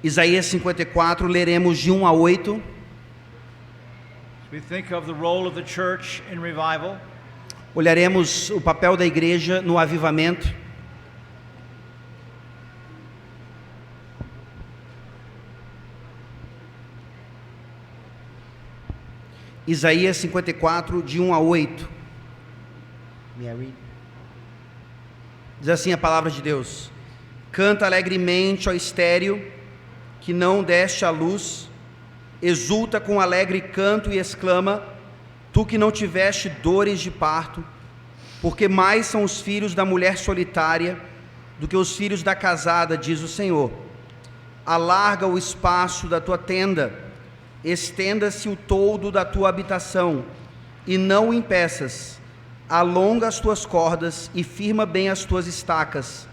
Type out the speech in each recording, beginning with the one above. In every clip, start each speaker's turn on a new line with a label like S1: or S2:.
S1: Isaías 54, leremos de 1 a 8.
S2: We think of the role of the church in revival.
S1: Olharemos o papel da igreja no avivamento. Isaías 54, de 1 a 8. Diz assim a palavra de Deus: Canta alegremente, ó estéril, que não deste à luz, exulta com alegre canto e exclama, tu que não tiveste dores de parto, porque mais são os filhos da mulher solitária do que os filhos da casada, diz o Senhor. Alarga o espaço da tua tenda, estenda-se o toldo da tua habitação, e não o impeças. Alonga as tuas cordas e firma bem as tuas estacas,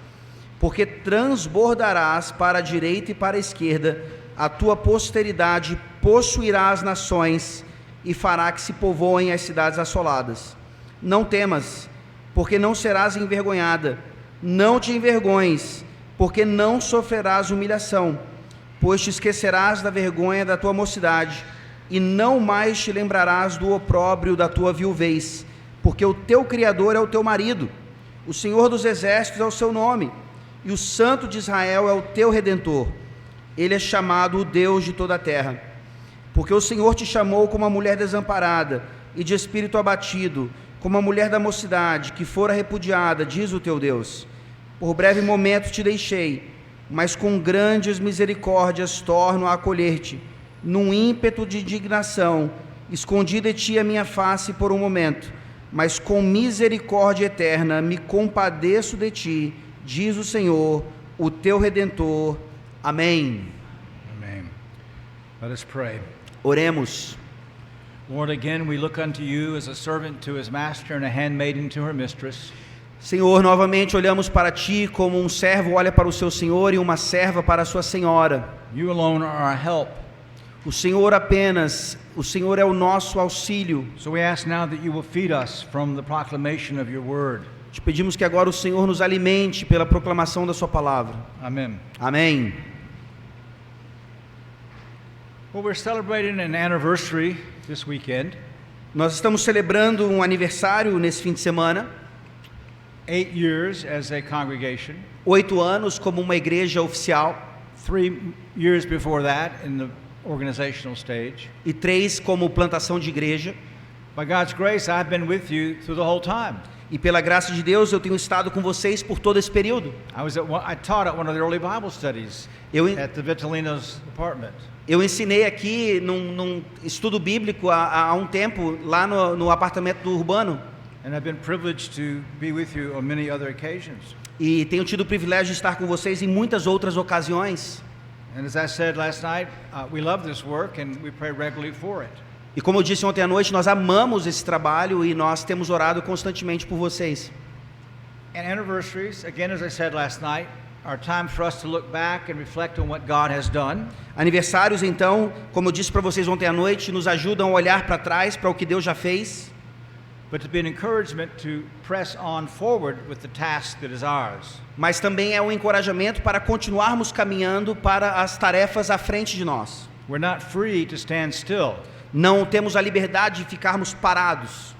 S1: porque transbordarás para a direita e para a esquerda, a tua posteridade possuirá as nações e fará que se povoem as cidades assoladas. Não temas, porque não serás envergonhada, não te envergonhes, porque não sofrerás humilhação, pois te esquecerás da vergonha da tua mocidade, e não mais te lembrarás do opróbrio da tua viuvez, porque o teu Criador é o teu marido, o Senhor dos exércitos é o seu nome, e o Santo de Israel é o teu Redentor. Ele é chamado o Deus de toda a terra, porque o Senhor te chamou como a mulher desamparada e de espírito abatido, como a mulher da mocidade, que fora repudiada, diz o teu Deus. Por breve momento te deixei, mas com grandes misericórdias torno a acolher-te. Num ímpeto de indignação, escondi de ti a minha face por um momento, mas com misericórdia eterna me compadeço de ti, diz o Senhor, o teu Redentor. Amém.
S2: Amen. Let us pray.
S1: Oremos.
S2: Lord, again we look unto you as a servant to his master and a handmaiden to her mistress.
S1: Senhor, novamente olhamos para ti como um servo olha para o seu senhor e uma serva para a sua senhora.
S2: You alone are our help.
S1: O Senhor apenas, o Senhor é o nosso auxílio.
S2: So we ask now that you will feed us from the proclamation of your word.
S1: Te pedimos que agora o Senhor nos alimente pela proclamação da sua palavra.
S2: Amen.
S1: Amém.
S2: Well, we're celebrating an anniversary this weekend.
S1: Nós estamos celebrando um aniversário nesse fim de semana.
S2: 8 years as a congregation.
S1: 8 anos como uma igreja oficial.
S2: 3 years before that in the organizational stage.
S1: E 3 como plantação de igreja.
S2: By God's grace, I've been with you through the whole time.
S1: E pela graça de Deus, eu tenho estado com vocês por todo esse período.
S2: I taught at one of the early Bible studies at the Vitalinos apartment.
S1: Eu ensinei aqui num estudo bíblico há um tempo, lá no apartamento do Urbano.
S2: And I've been privileged to be with you on many other occasions.
S1: E tenho tido o privilégio de estar com vocês em muitas outras ocasiões.
S2: And as I said last night, we love this work and we pray regularly for it.
S1: E como eu disse ontem à noite, nós amamos esse trabalho e nós temos orado constantemente por vocês.
S2: And anniversaries, again as I said last night, are time for us to look back and reflect on what God has done.
S1: Aniversários, então, como eu disse para vocês ontem à noite, nos ajudam a olhar para trás para o que Deus já fez.
S2: But to be an encouragement to press on forward with the task that is ours.
S1: Mas também é um encorajamento para continuarmos caminhando para as tarefas à frente de nós.
S2: We're not free to stand still.
S1: Não temos a liberdade de ficarmos parados.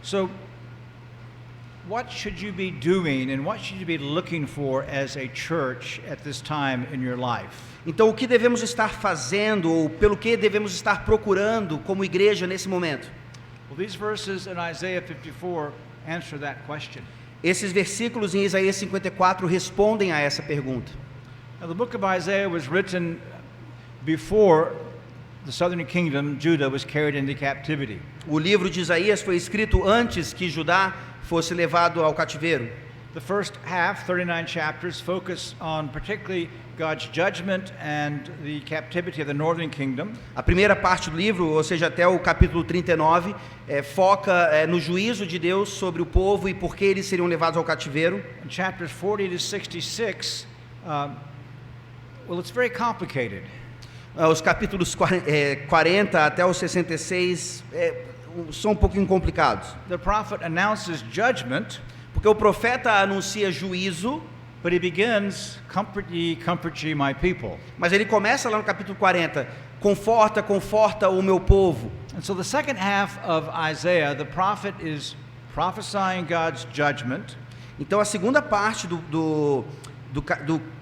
S2: So, what should you be doing and what should you be looking for as a church at this time in your life?
S1: Então, o que devemos estar fazendo ou pelo que devemos estar procurando como igreja nesse momento?
S2: Well, these verses in Isaiah 54 answer that question.
S1: Esses versículos em Isaías 54 respondem a essa pergunta.
S2: Now, the book of Isaiah was written before the southern kingdom, Judah, was carried into captivity.
S1: O livro de Isaías foi escrito antes que Judá fosse levado ao cativeiro.
S2: The first half, 39 chapters, focus on particularly God's judgment and the captivity of the northern kingdom.
S1: A primeira parte do livro, ou seja, até o capítulo 39, foca no juízo de Deus sobre o povo e por que eles seriam levados ao cativeiro.
S2: In chapters 40 to 66, well, it's very complicated.
S1: Os capítulos 40 até os 66 são um pouquinho complicados.
S2: The prophet announces judgment,
S1: porque o profeta anuncia juízo,
S2: But he begins, comfort ye, my people.
S1: Mas ele começa lá no capítulo 40, conforta, conforta o meu povo.
S2: And so the second half of Isaiah, the prophet is prophesying God's judgment.
S1: Então a segunda parte do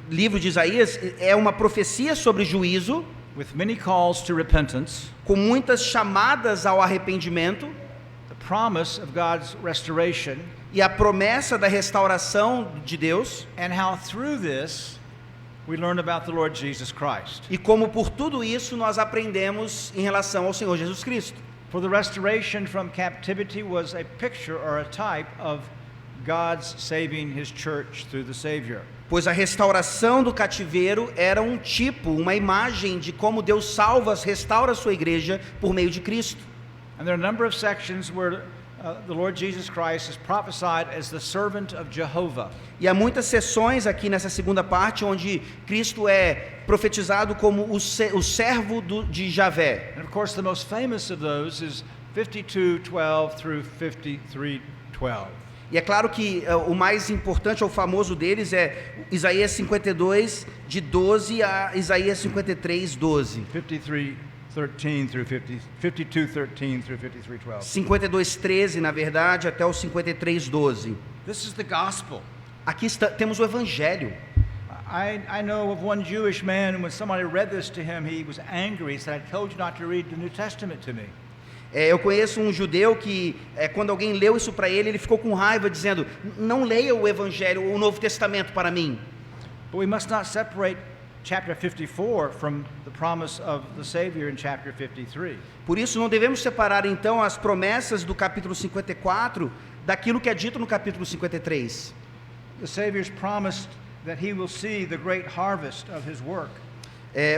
S1: livro de Isaías é uma profecia sobre juízo,
S2: With many calls to repentance,
S1: com muitas chamadas ao arrependimento,
S2: the promise of God's restoration,
S1: e a promessa da restauração de Deus,
S2: and how through this we learn about the Lord Jesus Christ.
S1: e como por tudo isso nós aprendemos em relação ao Senhor Jesus Cristo.
S2: For the restoration from captivity was a picture or a type of God's saving his church through the Savior.
S1: Pois a restauração do cativeiro era um tipo, uma imagem de como Deus restaura a sua igreja por meio de Cristo.
S2: And there are a number of sections where the Lord Jesus Christ is prophesied as the servant of Jehovah.
S1: E há muitas sessões aqui nessa segunda parte onde Cristo é profetizado como o servo de Javé.
S2: And of course the most famous of those is 52:12 through 53:12.
S1: E é claro que o mais importante ou famoso deles é Isaías 52, de 12 a Isaías 53, 12.
S2: 53:13 through 52:13 through 53:12.
S1: 52, 13, na verdade, até o 53, 12.
S2: This is the gospel.
S1: Aqui temos o Evangelho.
S2: I know of one Jewish man, when somebody read this to him, he was angry. He said, I told you not to read the New Testament to me.
S1: Eu conheço um judeu que, quando alguém leu isso para ele ficou com raiva, dizendo, não leia o Evangelho, o Novo Testamento para mim.
S2: But we must not separate chapter 54 from the promise of the Savior in chapter 53.
S1: Por isso não devemos separar então as promessas do capítulo 54 daquilo que é dito no capítulo 53.
S2: The Savior's promised that he will see the great harvest of his work.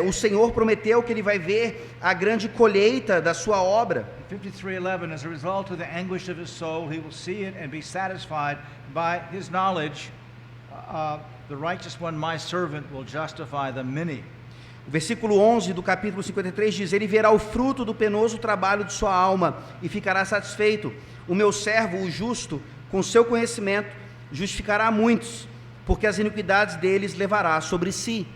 S1: O Senhor prometeu que ele vai ver a grande colheita da sua obra.
S2: 53:11, as a result of the anguish of his soul, he will see it and be satisfied by his knowledge. The righteous one, my servant, will justify the many.
S1: O versículo 11 do capítulo 53 diz, ele verá o fruto do penoso trabalho de sua alma e ficará satisfeito. O meu servo, o justo, com seu conhecimento, justificará muitos, porque as iniquidades deles levará sobre si.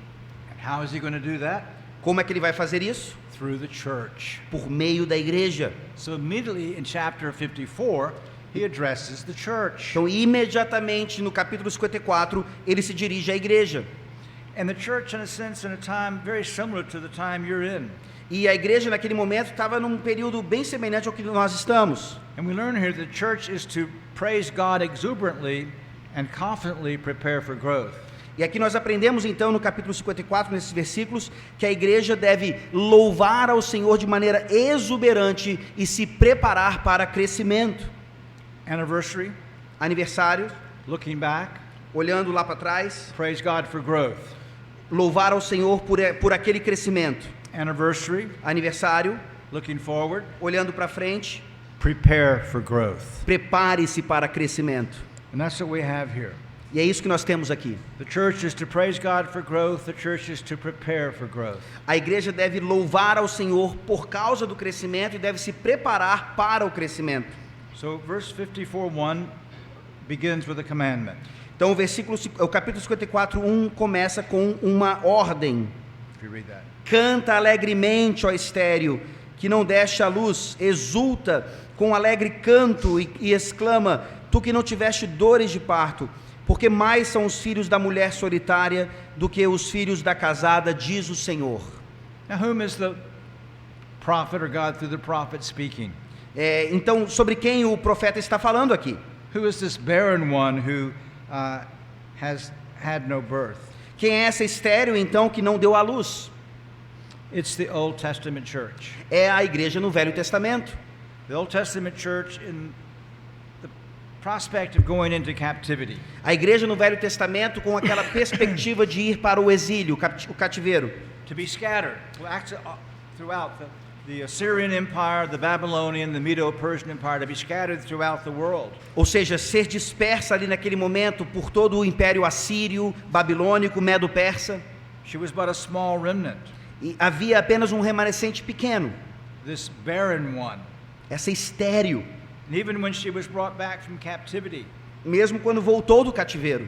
S2: How is he going to do that?
S1: Como é que ele vai fazer isso?
S2: Through the church.
S1: Por meio da igreja.
S2: So immediately in chapter 54, he addresses the church.
S1: Então, imediatamente no capítulo 54, ele se dirige à igreja.
S2: And the church, in a sense, in a time very similar to the time you're in.
S1: E a igreja naquele momento estava num período bem semelhante ao que nós estamos.
S2: And we learn here that the church is to praise God exuberantly and confidently prepare for growth.
S1: E aqui nós aprendemos então no capítulo 54, nesses versículos, que a igreja deve louvar ao Senhor de maneira exuberante e se preparar para crescimento.
S2: Anniversary,
S1: Aniversário,
S2: looking back,
S1: olhando lá para trás,
S2: praise God for growth.
S1: louvar ao Senhor por aquele crescimento.
S2: Anniversary,
S1: Aniversário,
S2: looking forward,
S1: olhando para frente,
S2: prepare for growth.
S1: prepare-se para crescimento.
S2: And that's what we have here.
S1: E é isso que nós temos aqui.
S2: The church is to praise God for growth, the church is to prepare for growth.
S1: A igreja deve louvar ao Senhor por causa do crescimento e deve se preparar para o crescimento.
S2: So verse 54:1 begins with a commandment.
S1: Então o capítulo 54, 1 começa com uma ordem.
S2: If you read that.
S1: Canta alegremente, ó estéril, que não deste a luz, exulta com alegre canto e exclama, tu que não tiveste dores de parto, porque mais são os filhos da mulher solitária do que os filhos da casada, diz o Senhor.
S2: Now whom is the prophet or God through the prophet speaking?
S1: Então, sobre quem o profeta está falando aqui?
S2: Who is this barren one who has had no birth?
S1: Quem é essa estéril, então, que não deu à luz?
S2: It's the Old Testament church.
S1: É a igreja no Velho Testamento.
S2: The Old Testament church in the prospect of going into captivity.
S1: A igreja no Velho Testamento com aquela perspectiva de ir para o exílio, o cativeiro.
S2: To be scattered throughout the Assyrian Empire, the Babylonian, the Medo-Persian Empire, to be scattered throughout the world.
S1: Ou seja, ser dispersa ali naquele momento por todo o Império Assírio, Babilônico, Medo-Persa.
S2: She was but a small remnant.
S1: E havia apenas um remanescente pequeno.
S2: This barren one.
S1: Essa estéril.
S2: And even when she was brought back from captivity,
S1: mesmo quando voltou do cativeiro,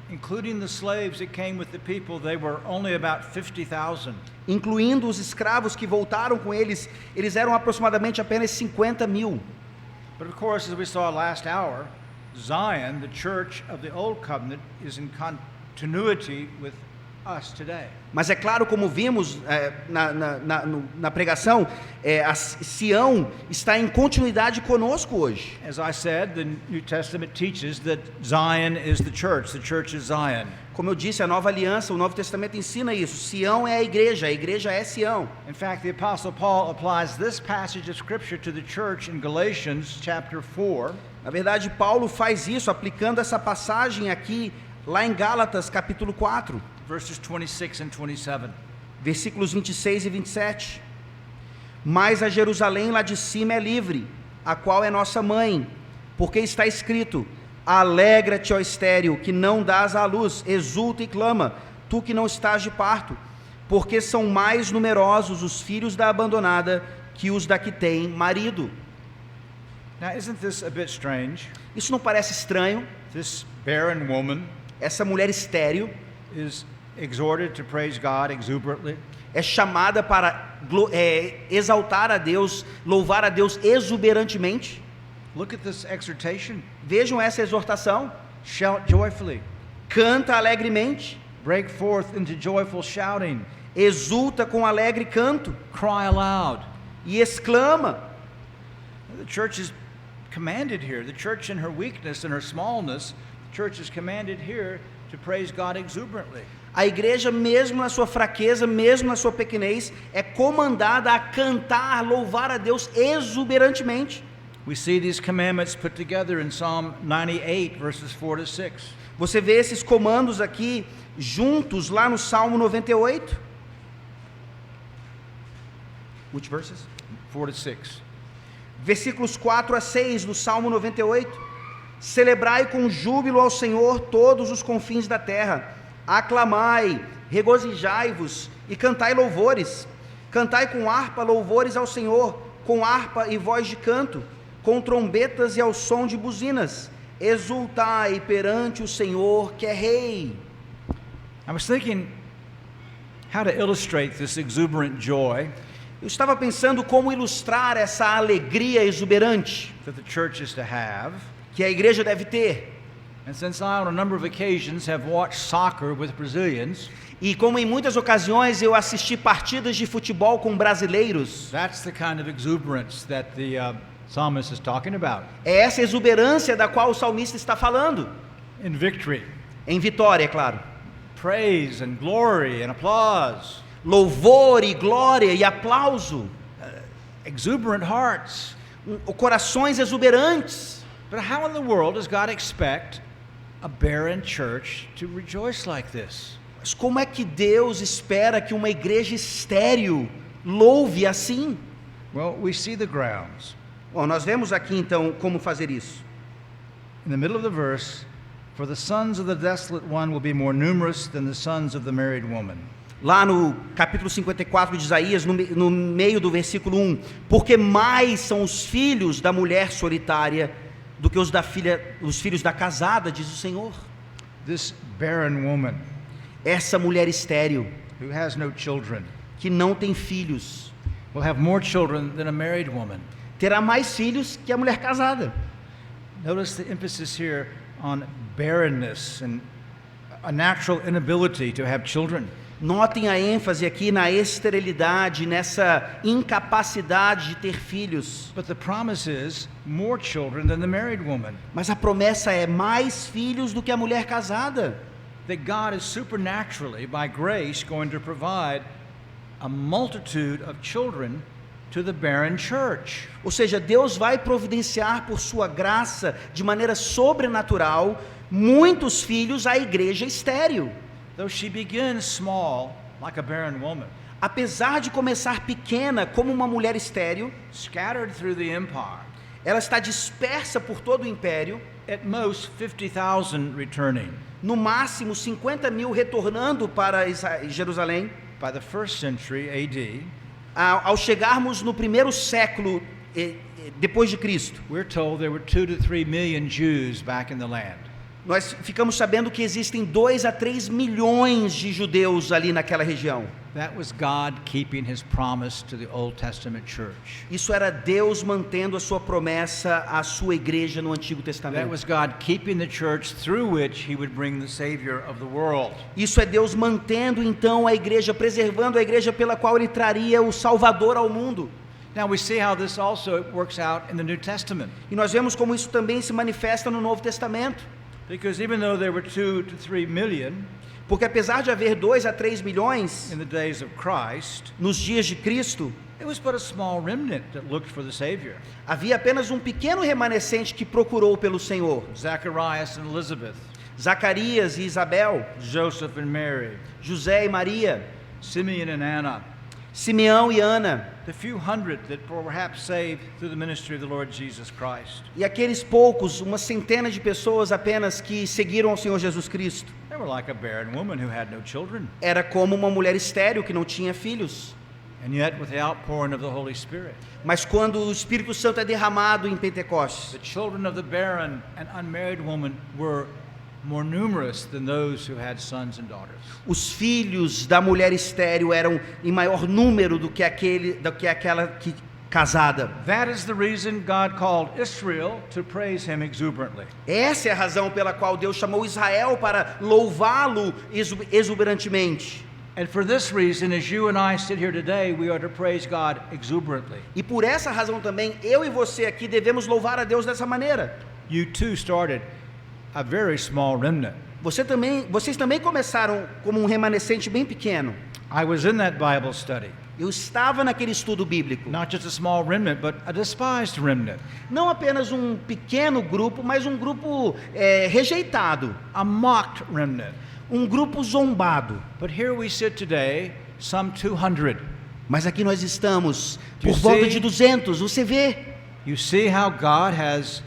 S2: including the slaves that came with the people, they were only about 50,000.
S1: Incluindo os escravos que voltaram com eles, eles eram aproximadamente apenas 50.000.
S2: But of course, as we saw last hour, Zion, the church of the Old Covenant, is in continuity with us today.
S1: Mas é claro, como vimos na pregação, a Sião está em continuidade conosco hoje.
S2: As I said, the New Testament teaches that Zion is the church is Zion.
S1: Como eu disse, a Nova Aliança, o Novo Testamento ensina isso. Sião é a igreja é Sião.
S2: In fact, the Apostle Paul applies this passage of Scripture to the church in Galatians chapter 4.
S1: Na verdade, Paulo faz isso aplicando essa passagem aqui, lá em Gálatas, capítulo 4.
S2: Verses 26 and 27.
S1: Versículos 26 e 27. Mas a Jerusalém lá de cima é livre, a qual é nossa mãe, porque está escrito: alegra-te, ó estéril, que não dás à luz, exulta e clama, tu que não estás de parto, porque são mais numerosos os filhos da abandonada que os da que tem marido.
S2: Now, isn't this a bit strange?
S1: Isso não parece estranho?
S2: This barren woman
S1: Essa mulher estéril
S2: is exhorted to praise God exuberantly.
S1: é chamada para exaltar a Deus, louvar a Deus exuberantemente.
S2: Look at this exhortation.
S1: Vejam essa exortação.
S2: Shout joyfully.
S1: Canta alegremente.
S2: Break forth into joyful shouting.
S1: Exulta com alegre canto.
S2: Cry aloud.
S1: E exclama.
S2: The church is commanded here. The church in her weakness and her smallness, the church is commanded here to praise God exuberantly.
S1: A igreja, mesmo na sua fraqueza, mesmo na sua pequenez, é comandada a cantar, louvar a Deus exuberantemente.
S2: We see these commandments put together in Psalm 98, verses 4 to 6.
S1: Você vê esses comandos aqui juntos lá no Salmo 98. Which verses?
S2: 4 to 6.
S1: Versículos 4 a 6 do Salmo 98. Celebrai com júbilo ao Senhor todos os confins da terra. Aclamai, regozijai-vos e cantai louvores. Cantai com harpa louvores ao Senhor, com harpa e voz de canto, com trombetas e ao som de buzinas. Exultai perante o Senhor, que é Rei.
S2: I was thinking how to illustrate this exuberant joy
S1: Eu estava pensando como ilustrar essa alegria exuberante
S2: that the church is to have.
S1: que a igreja deve ter.
S2: And since I, on a number of occasions, have watched soccer with Brazilians,
S1: E como em muitas ocasiões eu assisti partidas de futebol com brasileiros,
S2: that's the kind of exuberance that the psalmist is talking about.
S1: é essa exuberância da qual o salmista está falando.
S2: In victory,
S1: Em vitória, é claro.
S2: praise and glory and applause,
S1: Louvor e glória e aplauso.
S2: exuberant hearts.
S1: Corações exuberantes.
S2: But how in the world does God expect a barren church to rejoice like this?
S1: Mas como é que Deus espera que uma igreja estéril louve assim?
S2: Well, we see the grounds.
S1: Bom, nós vemos aqui então como fazer isso.
S2: In the middle of the verse, for the sons of the desolate one will be more numerous than the sons of the married woman.
S1: Lá no capítulo 54 de Isaías, no meio do versículo 1, porque mais são os filhos da mulher solitária do que os filhos da casada, diz o Senhor.
S2: This barren woman
S1: Essa mulher estéril,
S2: who has no children
S1: que não tem filhos,
S2: will have more children than a married woman.
S1: terá mais filhos que a mulher casada.
S2: Notice the emphasis here on barrenness and a natural inability to have children.
S1: Notem a ênfase aqui na esterilidade, nessa incapacidade de ter filhos.
S2: But the promise is more children than the married woman.
S1: Mas a promessa é mais filhos do que a mulher casada.
S2: That God is supernaturally, by grace, going to provide a multitude of children to the barren church.
S1: Ou seja, Deus vai providenciar por sua graça, de maneira sobrenatural, muitos filhos à igreja estéril.
S2: Though she begins small, like a barren woman,
S1: Apesar de começar pequena como uma mulher estéril,
S2: scattered through the empire,
S1: ela está dispersa por todo o império,
S2: at most 50,000 returning.
S1: no máximo 50.000 retornando para Jerusalém.
S2: By the first century AD,
S1: Ao chegarmos no primeiro século depois de Cristo,
S2: we're told there were 2 to 3 million Jews back in the land.
S1: Nós ficamos sabendo que existem 2 a 3 milhões de judeus ali naquela região.
S2: That was God keeping his promise to the Old Testament church.
S1: Isso era Deus mantendo a sua promessa à sua igreja no Antigo
S2: That
S1: Testamento.
S2: was God keeping the church through which he would bring the Savior of the world.
S1: Isso é Deus mantendo então a igreja, preservando a igreja pela qual ele traria o Salvador ao mundo.
S2: Now we see how this also works out in the New Testament.
S1: E nós vemos como isso também se manifesta no Novo Testamento.
S2: Because even though there were 2 to 3 million
S1: Porque apesar de haver 2 a 3 milhões
S2: in the days of Christ,
S1: nos dias de Cristo,
S2: it was but a small remnant that looked for the Savior.
S1: havia apenas um pequeno remanescente que procurou pelo Senhor.
S2: Zacharias and Elizabeth,
S1: Zacarias e Isabel,
S2: Joseph and Mary,
S1: José e Maria,
S2: Simeon and Anna,
S1: Simeão e Ana,
S2: the few hundred that were perhaps saved through the ministry of the Lord Jesus Christ.
S1: e aqueles poucos, uma centena de pessoas apenas que seguiram ao Senhor Jesus Cristo.
S2: They were like a barren woman who had no children.
S1: Era como uma mulher estéril que não tinha filhos.
S2: And yet, with the outpouring of the Holy Spirit,
S1: Mas quando o Espírito Santo é derramado em Pentecostes,
S2: the children of the barren and unmarried woman were more numerous than those who had sons and daughters.
S1: os filhos da mulher estéril eram em maior número do que aquela que casada.
S2: That is the reason God called Israel to praise him exuberantly.
S1: Essa é a razão pela qual Deus chamou Israel para louvá-lo exuberantemente.
S2: And for this reason, as you and I sit here today, we are to praise God exuberantly.
S1: E por essa razão também, eu e você aqui devemos louvar a Deus dessa maneira.
S2: You too started a very small remnant.
S1: Vocês também começaram como um remanescente bem pequeno.
S2: I was in that Bible study.
S1: Eu estava naquele estudo bíblico.
S2: Not just a small remnant, but a despised remnant.
S1: Não apenas um pequeno grupo, mas um grupo rejeitado.
S2: A mocked remnant.
S1: Um grupo zombado.
S2: But here we sit today, some 200.
S1: Mas aqui nós estamos
S2: You
S1: por volta
S2: see?
S1: de 200. Você vê?
S2: You see how God has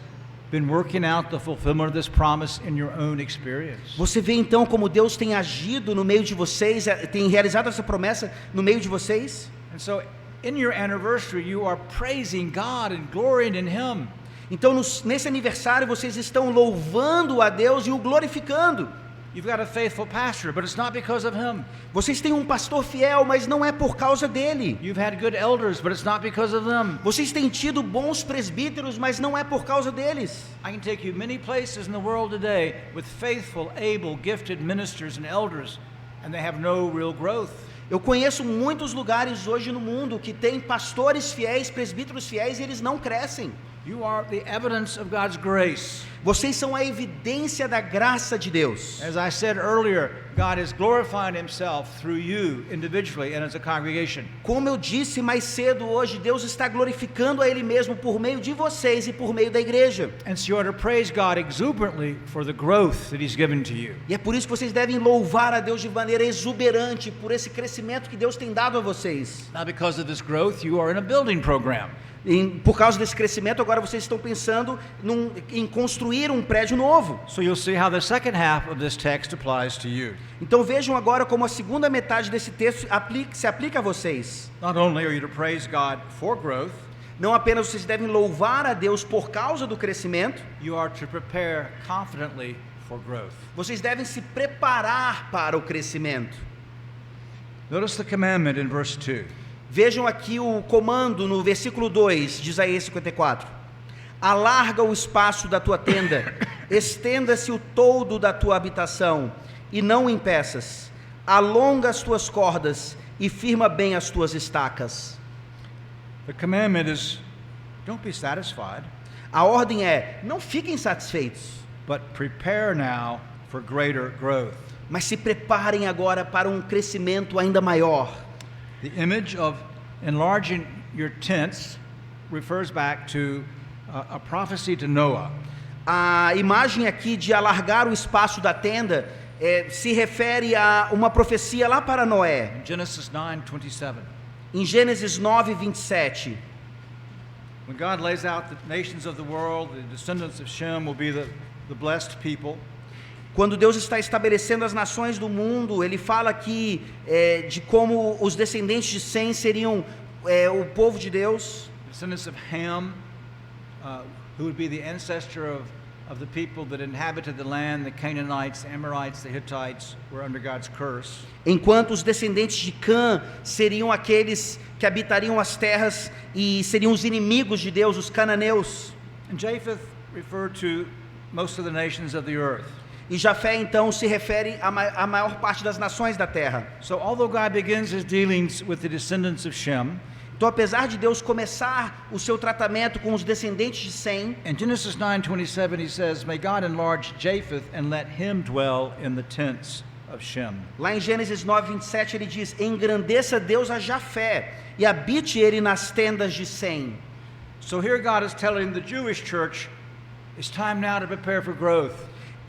S2: been working out the fulfillment of this promise in your own experience.
S1: Você vê então como Deus tem agido no meio de vocês, tem realizado essa promessa no meio de vocês?
S2: And so in your anniversary, you are praising God and glorying in Him.
S1: Então nesse aniversário vocês estão louvando a Deus e o glorificando.
S2: You've got a faithful pastor, but it's not because of him.
S1: Vocês têm um pastor fiel, mas não é por causa dele.
S2: You've had good elders, but it's not because of them.
S1: Vocês têm tido bons presbíteros, mas não é por causa deles.
S2: I can take you many places in the world today with faithful, able, gifted ministers and elders, and they have no real growth.
S1: Eu conheço muitos lugares hoje no mundo que tem pastores fiéis, presbíteros fiéis e eles não crescem.
S2: You are the evidence of God's grace.
S1: Vocês são a evidência da graça de Deus.
S2: As I said earlier, God is glorifying Himself through you individually and as a congregation.
S1: Como eu disse mais cedo hoje, Deus está glorificando a Ele mesmo por meio de vocês e por meio da igreja.
S2: And so you are to praise God exuberantly for the growth that He's given to you.
S1: E é por isso que vocês devem louvar a Deus de maneira exuberante por esse crescimento que Deus tem dado a vocês.
S2: Now, because of this growth, you are in a building program.
S1: Por causa desse crescimento, agora vocês estão pensando em construir um prédio novo.
S2: So you'll see how the second half of this text applies to you.
S1: Então vejam agora como a segunda metade desse texto se aplica a vocês.
S2: Not only are you to praise God for growth,
S1: Não apenas vocês devem louvar a Deus por causa do crescimento,
S2: you are to prepare confidently for growth.
S1: vocês devem se preparar para o crescimento.
S2: Notice the commandment in verse 2.
S1: Vejam aqui o comando no versículo 2 de Isaías 54. Alarga o espaço da tua tenda, estenda-se o toldo da tua habitação, e não o impeças. Alonga as tuas cordas e firma bem as tuas estacas.
S2: The commandment is, don't be satisfied,
S1: A ordem é, não fiquem satisfeitos,
S2: but prepare now for greater growth.
S1: mas se preparem agora para um crescimento ainda maior.
S2: The image of enlarging your tents refers back to a prophecy to Noah.
S1: A imagem aqui de alargar o espaço da tenda se refere a uma profecia lá para Noé,
S2: In Genesis 9:27.
S1: em Gênesis 9:27.
S2: When God lays out the nations of the world, the descendants of Shem will be the blessed people.
S1: Quando Deus está estabelecendo as nações do mundo, Ele fala aqui de como os descendentes de Sem seriam o povo de Deus.
S2: Descendants of Ham, who would be the ancestor of the people that inhabited the land, the Canaanites, the Amorites, the Hittites, were under God's curse.
S1: Enquanto os descendentes de Cã seriam aqueles que habitariam as terras e seriam os inimigos de Deus, os cananeus.
S2: And Japheth referred to most of the nations of the earth.
S1: E Jafé então se refere à maior parte das nações da terra.
S2: So although God begins his dealings with the descendants of Shem,
S1: Então, apesar de Deus começar o seu tratamento com os descendentes de Sem,
S2: in Genesis 9:27 he says, "May God enlarge Japheth and let him dwell in the tents of Shem."
S1: lá em Gênesis 9:27 ele diz: engrandeça Deus a Jafé e habite ele nas tendas de Sem.
S2: So here God is telling the Jewish church, it's time now to prepare for growth.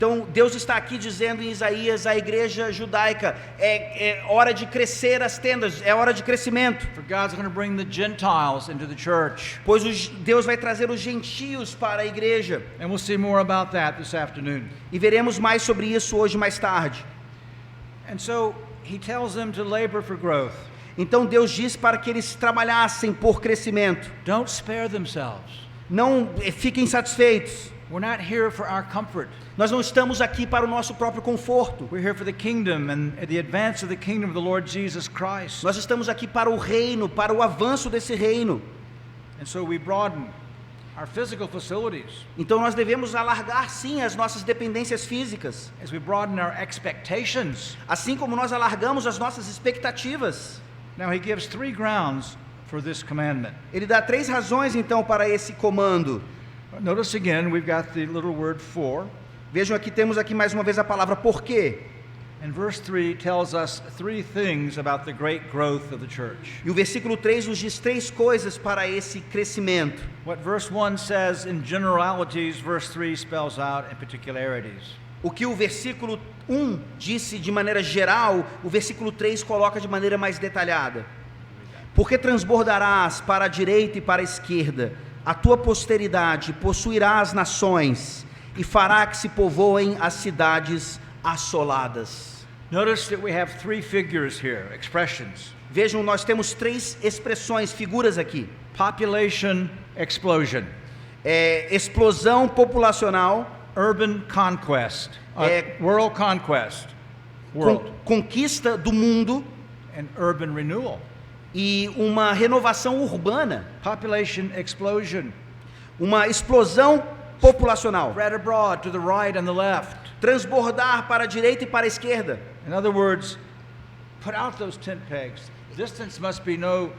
S1: Então Deus está aqui dizendo em Isaías à igreja judaica, é hora de crescer as tendas, é hora de crescimento.
S2: For God's going to bring the Gentiles into the church.
S1: Pois Deus vai trazer os gentios para a igreja.
S2: And we'll see more about that this afternoon.
S1: E veremos mais sobre isso hoje mais tarde.
S2: And so he tells them to labor for growth.
S1: Então Deus diz para que eles trabalhassem por crescimento.
S2: Don't spare themselves.
S1: Não fiquem satisfeitos.
S2: We're not here for our comfort.
S1: Nós não estamos aqui para o nosso próprio conforto.
S2: We're here for the kingdom and the advance of the kingdom of the Lord Jesus Christ.
S1: Nós estamos aqui para o reino, para o avanço desse reino.
S2: And so we broaden our physical facilities
S1: Então nós devemos alargar sim as nossas dependências físicas,
S2: as we broaden our expectations.
S1: assim como nós alargamos as nossas expectativas.
S2: Now he gives 3 grounds for this commandment.
S1: Ele dá 3 razões então para esse comando.
S2: Notice again, we've got the little word for.
S1: Vejam aqui, temos aqui mais uma vez a palavra porquê.
S2: And verse 3 tells us 3 things about the great growth of the church.
S1: E o versículo 3 nos diz 3 coisas para esse crescimento.
S2: What verse 1 says in generalities, verse 3 spells out in particularities.
S1: O que o versículo 1 disse de maneira geral, o versículo 3 coloca de maneira mais detalhada. Porque transbordarás para a direita e para a esquerda, a tua posteridade possuirá as nações e fará que se povoem as cidades assoladas.
S2: Notice that we have 3 figures here, expressions.
S1: Vejam, nós temos 3 expressões, figuras aqui.
S2: Population explosion,
S1: Explosão populacional,
S2: urban conquest, world conquest,
S1: conquista do mundo
S2: and urban renewal.
S1: e uma renovação urbana,
S2: Population explosion,
S1: uma explosão populacional,
S2: spread abroad to the right and the left.
S1: transbordar para a direita e para a esquerda.
S2: In other words, put out those tent pegs. Distance must be no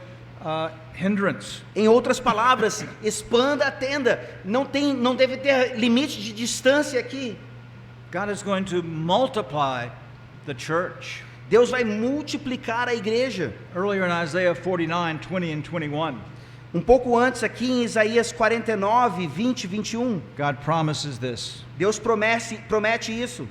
S2: hindrance.
S1: Em outras palavras, expanda a tenda, não deve ter limite de distância aqui.
S2: God is going to multiply the church.
S1: Deus vai multiplicar a igreja.
S2: Earlier in Isaiah 49:20 and 21,
S1: Pouco antes aqui em Isaías 49, 20 e 21,
S2: God promises this.
S1: Deus promete isso.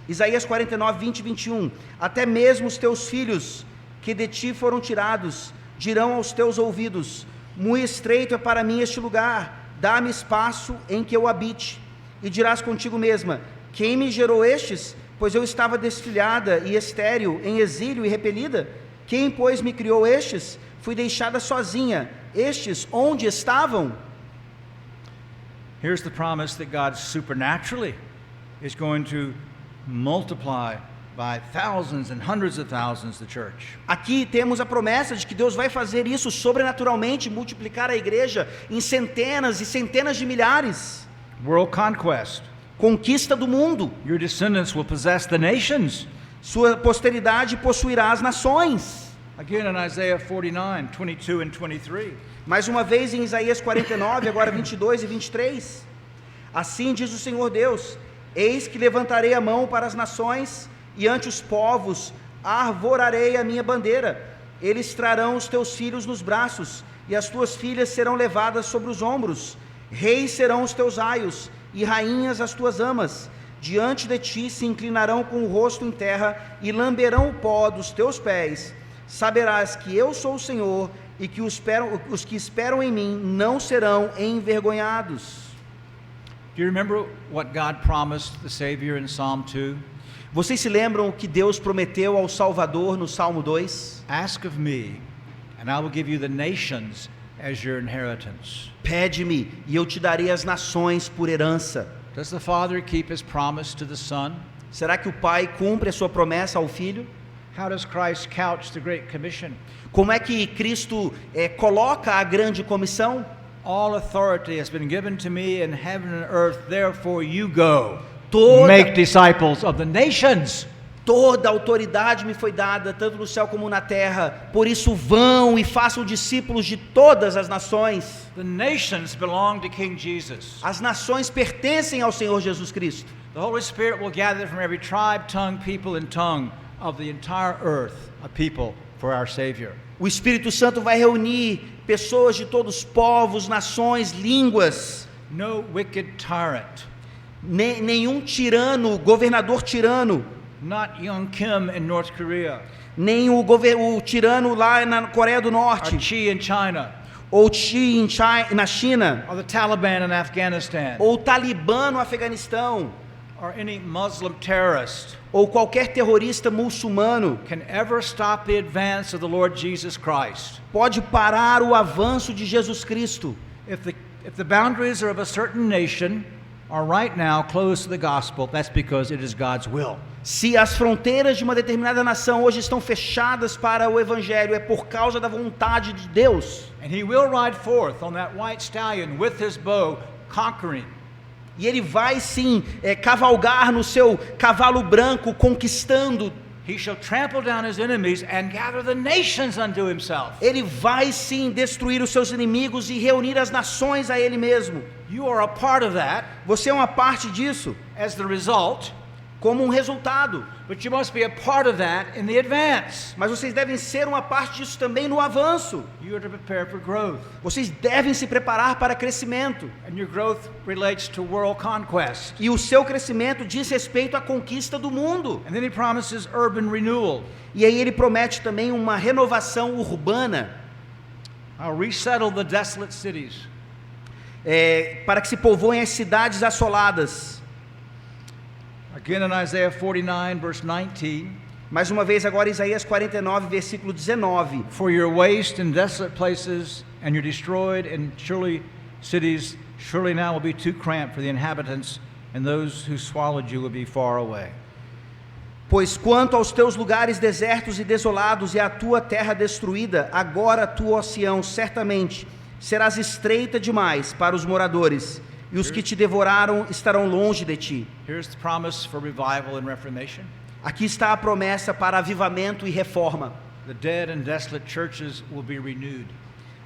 S1: Isaías 49, 20 e 21. Até mesmo os teus filhos que de ti foram tirados dirão aos teus ouvidos: muito estreito é para mim este lugar, dá-me espaço em que eu habite. E dirás contigo mesma: quem me gerou estes? Pois eu estava desfilhada e estéril, em exílio e repelida. Quem, pois, me criou estes? Fui deixada sozinha. Estes onde estavam?
S2: Here's the promise that God supernaturally is going to multiply by thousands and hundreds of thousands the church.
S1: Aqui temos a promessa de que Deus vai fazer isso sobrenaturalmente, multiplicar a igreja em centenas e centenas de milhares.
S2: World conquest.
S1: Conquista do mundo.
S2: Your descendants will possess the nations.
S1: Sua posteridade possuirá as nações.
S2: Again in Isaiah 49, 22 and 23.
S1: Mais uma vez em Isaías 49, agora 22 e 23. Assim diz o Senhor Deus: eis que levantarei a mão para as nações, e ante os povos arvorarei a minha bandeira. Eles trarão os teus filhos nos braços, e as tuas filhas serão levadas sobre os ombros. Reis serão os teus aios, e rainhas as tuas amas. Diante de ti se inclinarão com o rosto em terra, e lamberão o pó dos teus pés. Saberás que eu sou o Senhor, e que os que esperam em mim não serão envergonhados.
S2: Do you remember what God promised the Savior in Psalm 2?
S1: Vocês se lembram o que Deus prometeu ao Salvador no Salmo 2?
S2: Ask of me, and I will give you the nations as your inheritance.
S1: Pede-me, e eu te darei as nações por herança.
S2: Does the Father keep his promise to the Son?
S1: Será que o Pai cumpre a sua promessa ao Filho?
S2: How does Christ couch the Great Commission?
S1: Como é que Cristo coloca a grande comissão?
S2: All authority has been given to me in heaven and earth, therefore you go.
S1: Toda-
S2: Make disciples of the nations.
S1: Toda autoridade me foi dada, tanto no céu como na terra. Por isso vão e façam discípulos de todas as nações.
S2: The nations belong to King Jesus.
S1: As nações pertencem ao Senhor Jesus Cristo.
S2: The Holy Spirit will gather from every tribe, tongue, people, and tongue of the entire earth a people for our Savior.
S1: O Espírito Santo vai reunir pessoas de todos os povos, nações, línguas.
S2: No wicked tyrant,
S1: Nenhum tirano, governador tirano.
S2: not Young Kim in North Korea,
S1: Nem o tirano lá na Coreia do
S2: or
S1: Norte.
S2: Xi in China,
S1: Ou Xi na China.
S2: or the Taliban in Afghanistan,
S1: Ou Talibã no Afeganistão.
S2: or any Muslim terrorist
S1: Ou qualquer terrorista muçulmano
S2: can ever stop the advance of the Lord Jesus Christ.
S1: pode parar o avanço de Jesus Cristo.
S2: If the boundaries of a certain nation are right now closed to the gospel, that's because it is God's will.
S1: Se as fronteiras de uma determinada nação hoje estão fechadas para o Evangelho, é por causa da vontade de Deus.
S2: And he will ride forth on that white stallion with his bow, conquering.
S1: E ele vai sim cavalgar no seu cavalo branco, conquistando.
S2: He shall trample down his enemies and gather the nations unto himself.
S1: Ele vai sim destruir os seus inimigos e reunir as nações a ele mesmo.
S2: You are a part of that
S1: Você é uma parte disso,
S2: as the result,
S1: como um resultado.
S2: but you must be a part of that in the advance.
S1: Mas vocês devem ser uma parte disso também no avanço.
S2: You are to prepare for growth,
S1: Vocês devem se preparar para crescimento.
S2: and your growth relates to world conquest.
S1: E o seu crescimento diz respeito à conquista do mundo.
S2: And then he promises urban renewal.
S1: E aí ele promete também uma renovação urbana,
S2: I'll resettle the desolate cities.
S1: para que se povoem as cidades assoladas.
S2: Again in Isaiah 49, verse 19.
S1: Mais uma vez agora Isaías 49, versículo 19.
S2: For your waste and desolate places, and your destroyed and surely cities, surely now will be too cramped for the inhabitants, and those who swallowed you will be far away.
S1: Pois quanto aos teus lugares desertos e desolados e à tua terra destruída, agora tu, ó Sião, certamente serás estreita demais para os moradores, e os que te devoraram estarão longe de ti.
S2: Here's the promise for revival and reformation.
S1: Aqui está a promessa para avivamento e reforma.
S2: The dead and desolate churches will be renewed.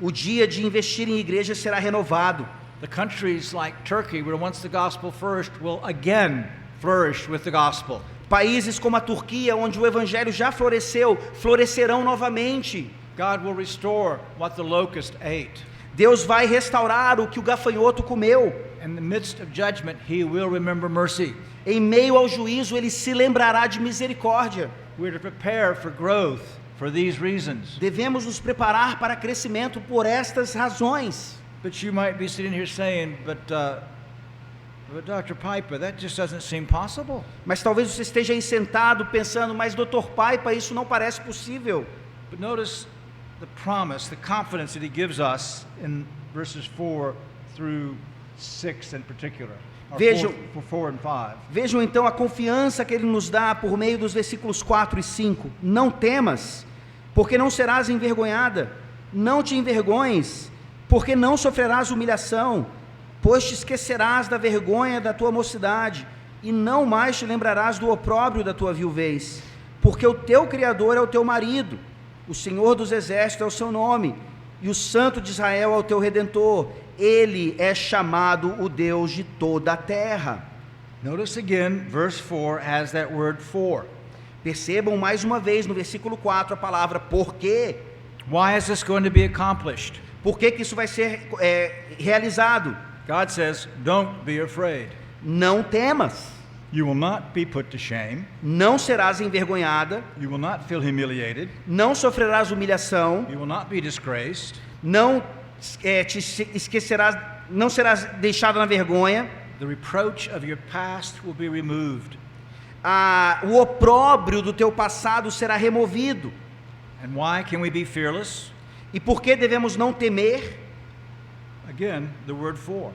S1: O dia de investir em igrejas será renovado.
S2: The countries like Turkey, where once the gospel flourished, will again flourish with the gospel.
S1: Países como a Turquia, onde o evangelho já floresceu, florescerão novamente.
S2: God will restore what the locust ate.
S1: Deus vai restaurar o que o gafanhoto comeu.
S2: In the midst of judgment, he will remember mercy.
S1: Em meio ao juízo, ele se lembrará de misericórdia.
S2: We're to prepare for growth for these reasons.
S1: Devemos nos preparar para crescimento por estas razões.
S2: But you might be sitting here saying, but Dr. Piper, that just doesn't seem possible.
S1: Mas talvez você esteja aí sentado pensando, mas Dr. Paipa, isso não parece possível.
S2: But notice the promise, the confidence that he gives us in verses 4 through 6 in particular. Or
S1: Vejam-
S2: 4 and 5.
S1: Vejam então a confiança que ele nos dá por meio dos versículos 4 e 5. Não temas, porque não serás envergonhada. Não te envergonhes, porque não sofrerás humilhação, pois te esquecerás da vergonha da tua mocidade, e não mais te lembrarás do opróbrio da tua viuvez. Porque o teu Criador é o teu marido, o Senhor dos Exércitos é o seu nome, e o Santo de Israel é o teu Redentor. Ele é chamado o Deus de toda a terra.
S2: Notice again, verse 4 has that word for.
S1: Percebam mais uma vez no versículo 4 a palavra por quê.
S2: Why is this going to be accomplished?
S1: Por que isso vai ser realizado?
S2: God says, don't be afraid.
S1: Não temas,
S2: You will not be put to shame.
S1: não serás envergonhada,
S2: You will not feel humiliated.
S1: não sofrerás humilhação,
S2: You will not be disgraced.
S1: não te esquecerás, não serás deixado na vergonha,
S2: The reproach of your past will be removed.
S1: o opróbrio do teu passado será removido.
S2: And why can we be fearless?
S1: E por que devemos não temer?
S2: Again, the word for.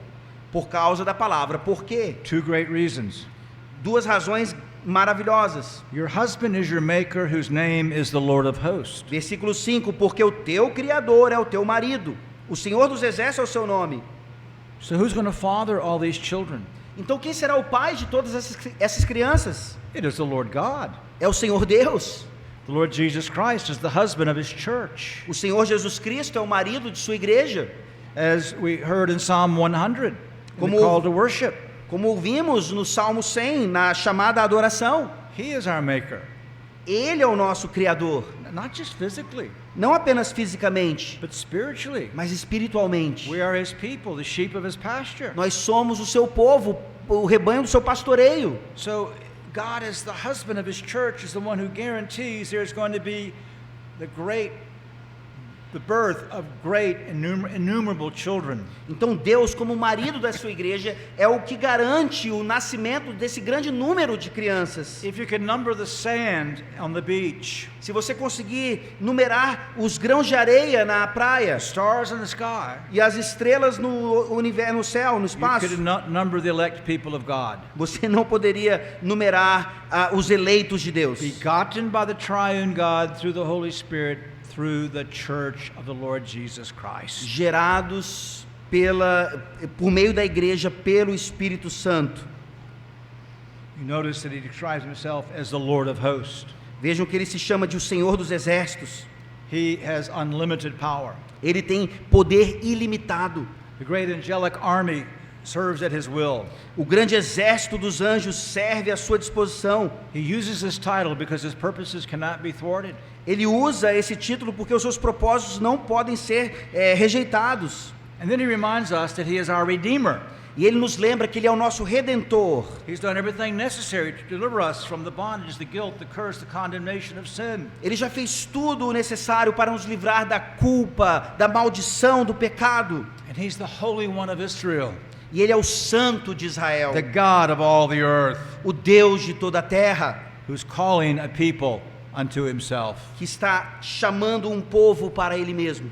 S1: Por causa da palavra por quê.
S2: Two great reasons.
S1: Duas razões maravilhosas.
S2: Your husband is your maker, whose name is the Lord of hosts.
S1: Versículo 5, porque o teu Criador é o teu marido, o Senhor dos Exércitos é o seu nome.
S2: So who's going to father all these children?
S1: Então quem será o pai de todas essas crianças?
S2: It is the Lord God.
S1: É o Senhor Deus.
S2: The Lord Jesus Christ is the husband of his church.
S1: O Senhor Jesus Cristo é o marido de sua igreja.
S2: As we heard in Psalm 100, in the
S1: Como-
S2: call to worship.
S1: Como ouvimos no Salmo 100, na chamada à adoração.
S2: He is our maker.
S1: Ele é o nosso Criador.
S2: Not just physically,
S1: Não apenas fisicamente,
S2: but spiritually.
S1: mas espiritualmente.
S2: We are his people, the sheep of his pasture.
S1: Nós somos o seu povo, o rebanho do seu pastoreio.
S2: So God, as the husband of his church, is the one who guarantees there's going to be the birth of great innumerable children.
S1: Então Deus, como marido da sua igreja, é o que garante o nascimento desse grande número de crianças.
S2: If you can number the sand on the beach,
S1: Se você conseguir numerar os grãos de areia na praia
S2: stars in the sky,
S1: e as estrelas no universo, no céu, no
S2: you
S1: espaço,
S2: could not number the elect people of God.
S1: você não poderia numerar os eleitos de Deus.
S2: Begotten by the triune God through the Holy Spirit, through the church of the Lord Jesus Christ.
S1: Gerados por meio da igreja pelo Espírito Santo.
S2: You notice that he describes himself as the Lord of hosts.
S1: Vejam que ele se chama de o Senhor dos Exércitos.
S2: He has unlimited power.
S1: Ele tem poder ilimitado.
S2: The great angelic army serves at his will.
S1: O grande exército dos anjos serve à sua disposição.
S2: He uses this title because his purposes cannot be thwarted.
S1: Ele usa esse título porque os seus propósitos não podem ser rejeitados.
S2: And then he reminds us that he is our Redeemer.
S1: E ele nos lembra que ele é o nosso Redentor.
S2: He's done everything necessary to deliver us from the bondage, the guilt, the curse, the condemnation of sin.
S1: Ele já fez tudo o necessário para nos livrar da culpa, da maldição, do pecado.
S2: And he's the Holy One of Israel,
S1: E ele é o Santo de Israel,
S2: the God of all the earth,
S1: o Deus de toda a terra,
S2: who's calling a people unto himself.
S1: que está chamando um povo para ele mesmo.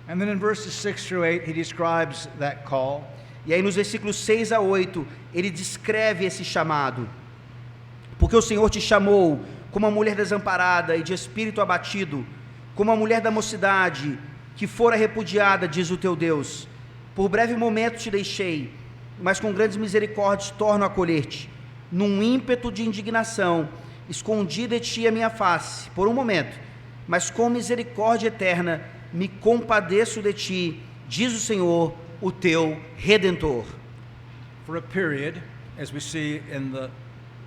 S2: And then in verses 6 through 8, he describes that call.
S1: E aí nos versículos 6 a 8, ele descreve esse chamado. Porque o Senhor te chamou como a mulher desamparada e de espírito abatido, como a mulher da mocidade, que fora repudiada, diz o teu Deus. Por breve momento te deixei, mas com grandes misericórdias torno a acolher-te. Num ímpeto de indignação, escondi de ti a minha face, por um momento, mas com misericórdia eterna, me compadeço de ti, diz o Senhor, o teu Redentor.
S2: For a period, as we see in the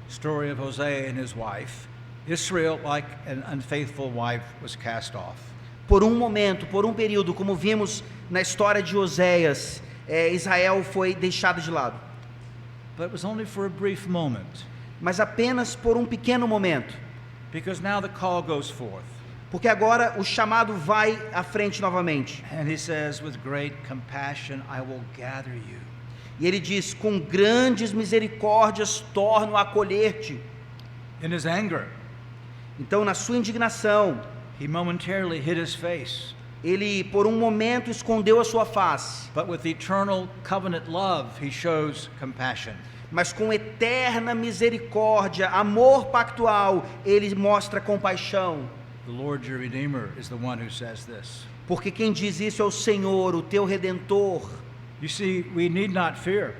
S2: story of Hosea and his wife, Israel, like an unfaithful wife, was cast off.
S1: Por um momento, por um período, como vimos na história de Oséias, Israel foi deixado de lado.
S2: But it was only for a brief moment,
S1: Mas apenas por um pequeno momento.
S2: because now the call goes forth.
S1: Porque agora o chamado vai à frente novamente.
S2: And he says, with great compassion, I will gather you.
S1: E ele diz, com grandes misericórdias torno a acolher-te.
S2: In his anger,
S1: Então, na sua indignação,
S2: he momentarily hid his face.
S1: ele por um momento escondeu a sua face.
S2: But with eternal covenant love, he shows compassion.
S1: Mas com eterna misericórdia, amor pactual, ele mostra compaixão.
S2: The Lord your Redeemer is the one who says this.
S1: Porque quem diz isso é o Senhor, o teu Redentor.
S2: You see, we need not fear.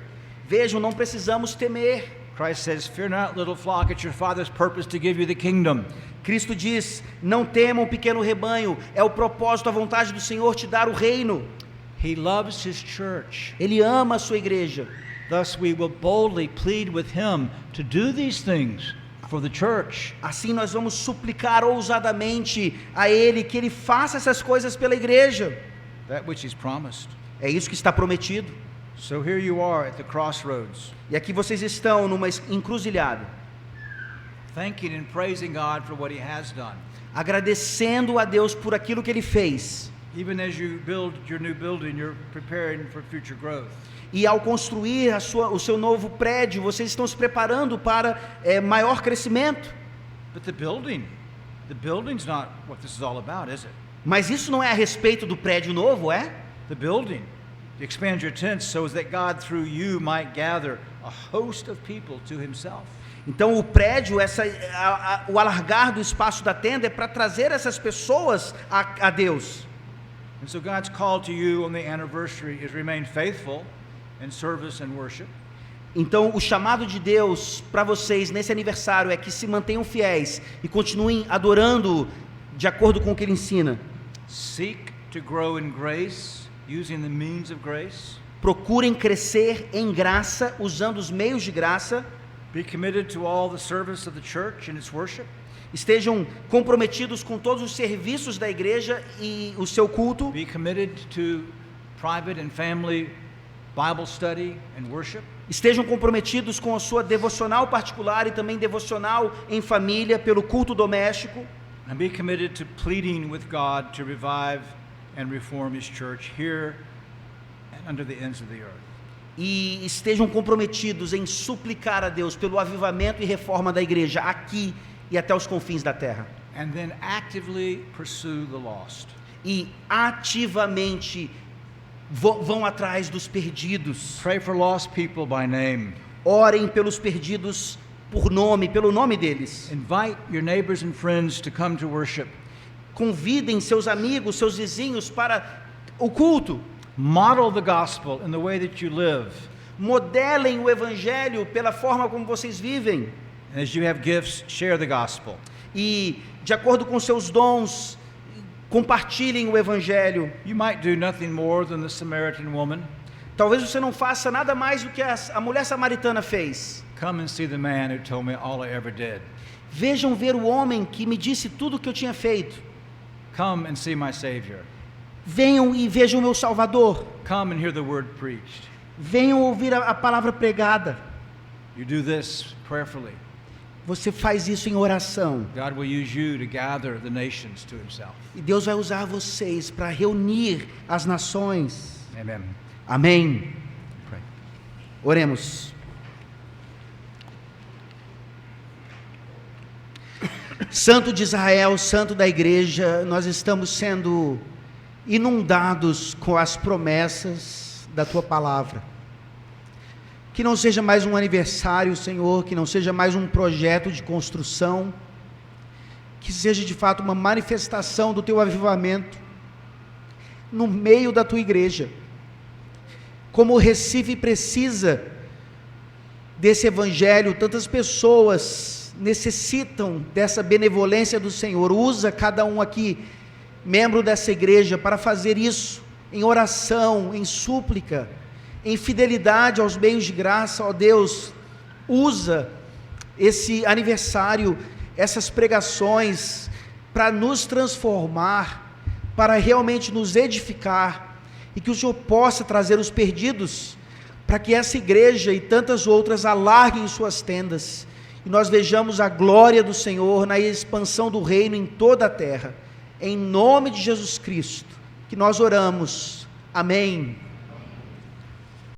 S1: Vejam, não precisamos temer.
S2: Christ says, fear not, little flock, it's your Father's purpose to give you the kingdom.
S1: Cristo diz, não temam, pequeno rebanho, é o propósito, a vontade do Senhor te dar o reino.
S2: He loves his church.
S1: Ele ama a sua igreja.
S2: Thus we will boldly plead with him to do these things for the church.
S1: Assim nós vamos suplicar ousadamente a Ele que Ele faça essas coisas pela igreja.
S2: That which he's promised.
S1: É isso que está prometido.
S2: So here you are at the crossroads,
S1: E aqui vocês estão numa encruzilhada,
S2: thanking and praising God for what he has done.
S1: agradecendo a Deus por aquilo que Ele fez.
S2: Even as you build your new building, you're preparing for future growth.
S1: E ao construir o seu novo prédio, vocês estão se preparando para maior crescimento.
S2: But the building's not what this is all about, is it?
S1: Mas isso não é a respeito do prédio novo, é?
S2: The building expand your tents so that God through you might gather a host of people to himself.
S1: Então o prédio, o alargar do espaço da tenda é para trazer essas pessoas a Deus.
S2: And so God's call to you on the anniversary is remain faithful in service and worship.
S1: Então o chamado de Deus para vocês nesse aniversário é que se mantenham fiéis e continuem adorando de acordo com o que ele ensina.
S2: Seek to grow in grace using the means of grace.
S1: Procurem crescer em graça usando os meios de graça.
S2: Be committed to all the service of the church and its worship.
S1: Estejam comprometidos com todos os serviços da igreja e o seu culto.
S2: Be committed to private and family Bible study and worship.
S1: Estejam comprometidos com a sua devocional particular e também devocional em família pelo culto doméstico.
S2: And be committed to pleading with God to revive and reform his church here and under the ends of the earth.
S1: E estejam comprometidos em suplicar a Deus pelo avivamento e reforma da igreja aqui e até os confins da terra.
S2: And then actively pursue the lost.
S1: E ativamente vão atrás dos perdidos.
S2: Pray for lost people by name.
S1: Orem pelos perdidos por nome, pelo nome deles.
S2: Invite your neighbors and friends to come to worship.
S1: Convidem seus amigos, seus vizinhos para o culto.
S2: Model the gospel in the way that you live.
S1: Modelem o evangelho pela forma como vocês vivem.
S2: And as you have gifts, share the gospel.
S1: E de acordo com seus dons, compartilhem o evangelho.
S2: You might do nothing more than the Samaritan woman.
S1: Talvez você não faça nada mais do que a mulher samaritana fez.
S2: Come and see the man who told me all I ever did.
S1: Vejam ver o homem que me disse tudo o que eu tinha feito.
S2: Come and see my Savior.
S1: Venham e vejam o meu Salvador.
S2: Come and hear the word preached.
S1: Venham ouvir a palavra pregada.
S2: You do this prayerfully.
S1: Você faz isso em oração.
S2: God will use you to gather the nations to himself.
S1: E Deus vai usar vocês para reunir as nações.
S2: Amen.
S1: Amém.
S2: Pray.
S1: Oremos. Santo de Israel, Santo da igreja, nós estamos sendo inundados com as promessas da tua palavra. Que não seja mais um aniversário, Senhor, que não seja mais um projeto de construção, que seja de fato uma manifestação do teu avivamento no meio da tua igreja. Como o Recife precisa desse evangelho, tantas pessoas necessitam dessa benevolência do Senhor. Usa cada um aqui, membro dessa igreja, para fazer isso em oração, em súplica, em fidelidade aos meios de graça. Ó Deus, usa esse aniversário, essas pregações, para nos transformar, para realmente nos edificar, e que o Senhor possa trazer os perdidos, para que essa igreja e tantas outras alarguem suas tendas, e nós vejamos a glória do Senhor na expansão do reino em toda a terra. Em nome de Jesus Cristo, que nós oramos. Amém.